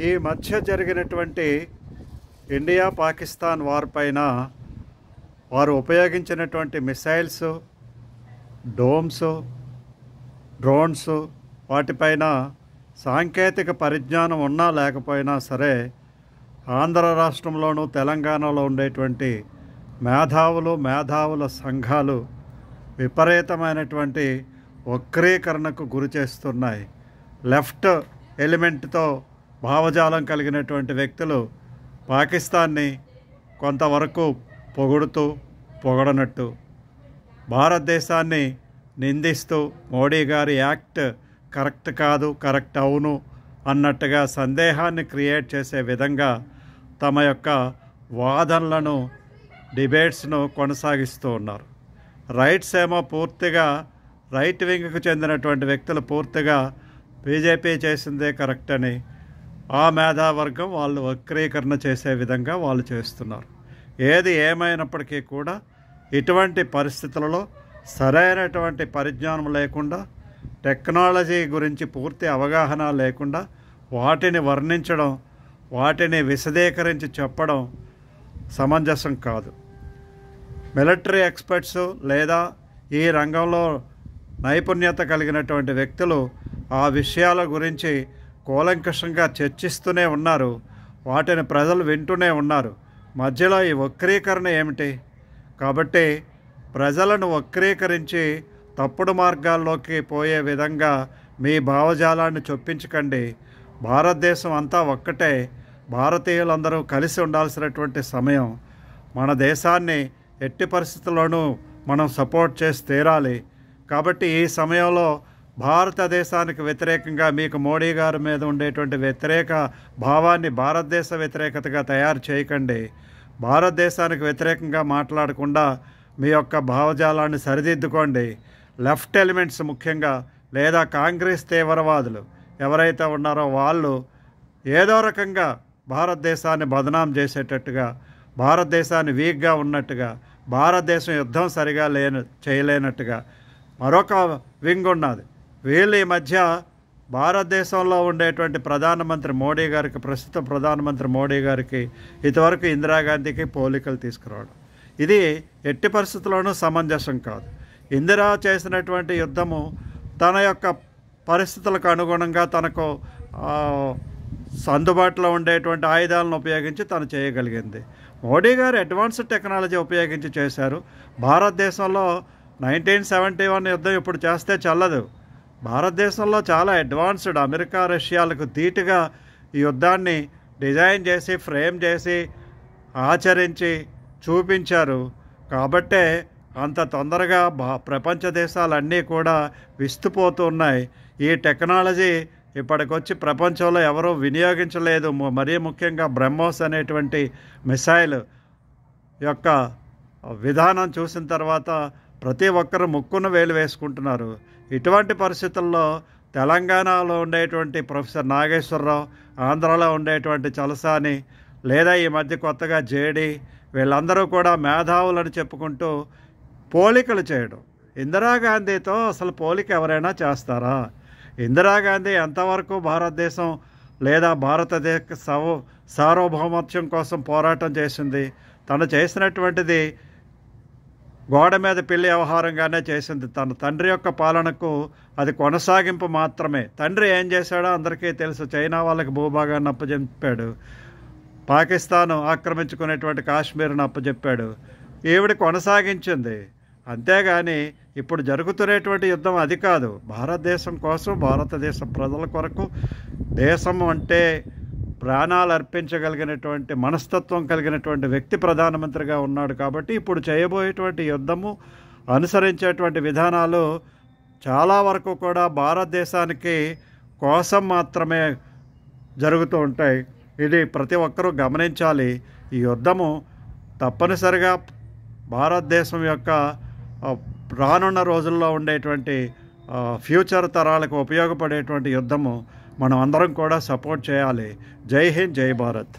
ఈ మధ్య జరిగినటువంటి ఇండియా పాకిస్తాన్ వార్ పైన వారు ఉపయోగించినటువంటి మిసైల్స్, డోమ్స్, డ్రోన్స్ వాటిపైన సాంకేతిక పరిజ్ఞానం ఉన్నా లేకపోయినా సరే ఆంధ్ర రాష్ట్రంలోనూ తెలంగాణలో ఉండేటువంటి మేధావుల సంఘాలు విపరీతమైనటువంటి వక్రీకరణకు గురి చేస్తున్నాయి. లెఫ్ట్ ఎలిమెంట్తో భావజాలం కలిగినటువంటి వ్యక్తులు పాకిస్తాన్ని కొంతవరకు పొగడనట్టు, భారతదేశాన్ని నిందిస్తూ మోడీ గారి యాక్ట్ కరెక్ట్ కాదు, కరెక్ట్ అవును అన్నట్టుగా సందేహాన్ని క్రియేట్ చేసే విధంగా తమ యొక్క వాదనలను, డిబేట్స్ను కొనసాగిస్తూ ఉన్నారు. రైట్స్ ఏమో పూర్తిగా రైట్ వింగ్కు చెందినటువంటి వ్యక్తులు పూర్తిగా బీజేపీ చేసిందే కరెక్ట్ అని ఆ మేధావర్గం వాళ్ళు వక్రీకరణ చేసే విధంగా వాళ్ళు చేస్తున్నారు. ఏది ఏమైనప్పటికీ కూడా ఇటువంటి పరిస్థితులలో సరైనటువంటి పరిజ్ఞానం లేకుండా, టెక్నాలజీ గురించి పూర్తి అవగాహన లేకుండా వాటిని వర్ణించడం, వాటిని విశదీకరించి చెప్పడం సమంజసం కాదు. మిలిటరీ ఎక్స్పర్ట్స్ లేదా ఈ రంగంలో నైపుణ్యత కలిగినటువంటి వ్యక్తులు ఆ విషయాల గురించి కూలంకషంగా చర్చిస్తూనే ఉన్నారు. వాటిని ప్రజలు వింటూనే ఉన్నారు. మధ్యలో ఈ వక్రీకరణ ఏమిటి? కాబట్టి ప్రజలను వక్రీకరించి తప్పుడు మార్గాల్లోకి పోయే విధంగా మీ భావజాలాన్ని చొప్పించకండి. భారతదేశం అంతా ఒక్కటే, భారతీయులందరూ కలిసి ఉండాల్సినటువంటి సమయం. మన దేశాన్ని ఎట్టి పరిస్థితుల్లోనూ మనం సపోర్ట్ చేసి తీరాలి. కాబట్టి ఈ సమయంలో భారతదేశానికి వ్యతిరేకంగా మీకు మోడీ గారి మీద ఉండేటువంటి వ్యతిరేక భావాన్ని భారతదేశ వ్యతిరేకతగా తయారు చేయకండి. భారతదేశానికి వ్యతిరేకంగా మాట్లాడకుండా మీ యొక్క భావజాలాన్ని సరిదిద్దుకోండి. లెఫ్ట్ ఎలిమెంట్స్ ముఖ్యంగా లేదా కాంగ్రెస్ తీవ్రవాదులు ఎవరైతే ఉన్నారో వాళ్ళు ఏదో రకంగా భారతదేశాన్ని బదనాం చేసేటట్టుగా, భారతదేశాన్ని వీక్గా ఉన్నట్టుగా, భారతదేశం యుద్ధం సరిగా చేయలేనట్టుగా మరొక వింగ్ ఉన్నది. వీళ్ళు ఈ మధ్య భారతదేశంలో ఉండేటువంటి ప్రధానమంత్రి మోడీ గారికి, ప్రస్తుత ప్రధానమంత్రి మోడీ గారికి ఇంతవరకు ఇందిరాగాంధీకి పోలికలు తీసుకురావడం ఇది ఎట్టి పరిస్థితుల్లోనూ సమంజసం కాదు. ఇందిరా చేసినటువంటి యుద్ధము తన యొక్క పరిస్థితులకు అనుగుణంగా తనకు అందుబాటులో ఉండేటువంటి ఆయుధాలను ఉపయోగించి తను చేయగలిగింది. మోడీ గారు అడ్వాన్స్డ్ టెక్నాలజీ ఉపయోగించి చేశారు. భారతదేశంలో 1971 యుద్ధం ఇప్పుడు చేస్తే చల్లదు. భారతదేశంలో చాలా అడ్వాన్స్డ్, అమెరికా రష్యాలకు ధీటుగా ఈ యుద్ధాన్ని డిజైన్ చేసి, ఫ్రేమ్ చేసి, ఆచరించి చూపించారు. కాబట్టే అంత తొందరగా ప్రపంచ దేశాలన్నీ కూడా విస్తుపోతున్నాయి. ఈ టెక్నాలజీ ఇప్పటికొచ్చి ప్రపంచంలో ఎవరూ వినియోగించలేదు. మరీ ముఖ్యంగా బ్రహ్మోస్ అనేటువంటి మిసైల్ యొక్క విధానం చూసిన తర్వాత ప్రతి ఒక్కరు ముక్కును వేలు వేసుకుంటున్నారు. ఇటువంటి పరిస్థితుల్లో తెలంగాణలో ఉండేటువంటి ప్రొఫెసర్ నాగేశ్వరరావు, ఆంధ్రాలో ఉండేటువంటి చలసాని, లేదా ఈ మధ్య కొత్తగా జేడి, వీళ్ళందరూ కూడా మేధావులని చెప్పుకుంటూ పోలికలు చేయడం. ఇందిరాగాంధీతో అసలు పోలిక ఎవరైనా చేస్తారా? ఇందిరాగాంధీ ఎంతవరకు భారతదేశం లేదా భారతదేశ సార్వభౌమత్వం కోసం పోరాటం చేసింది? తను చేసినటువంటిది గోడ మీద పిల్లి వ్యవహారంగానే చేసింది. తన తండ్రి యొక్క పాలనకు అది కొనసాగింపు మాత్రమే. తండ్రి ఏం చేశాడో అందరికీ తెలుసు. చైనా వాళ్ళకి భూభాగాన్ని అప్పచెప్పాడు, పాకిస్తాన్ ఆక్రమించుకునేటువంటి కాశ్మీర్ను అప్పచెప్పాడు. ఈవిడ కొనసాగించింది. అంతేగాని ఇప్పుడు జరుగుతున్నటువంటి యుద్ధం అది కాదు. భారతదేశం కోసం, భారతదేశ ప్రజల కొరకు, దేశం అంటే ప్రాణాలు అర్పించగలిగినటువంటి మనస్తత్వం కలిగినటువంటి వ్యక్తి ప్రధానమంత్రిగా ఉన్నాడు. కాబట్టి ఇప్పుడు చేయబోయేటువంటి యుద్ధము, అనుసరించేటువంటి విధానాలు చాలా వరకు కూడా భారతదేశానికి కోసం మాత్రమే జరుగుతూ ఉంటాయి. ఇది ప్రతి ఒక్కరూ గమనించాలి. ఈ యుద్ధము తప్పనిసరిగా భారతదేశం యొక్క రానున్న రోజుల్లో ఉండేటువంటి ఫ్యూచర్ తరాలకు ఉపయోగపడేటువంటి యుద్ధము మనం అందరం కూడా సపోర్ట్ చేయాలి. జై హింద్, జై భారత్.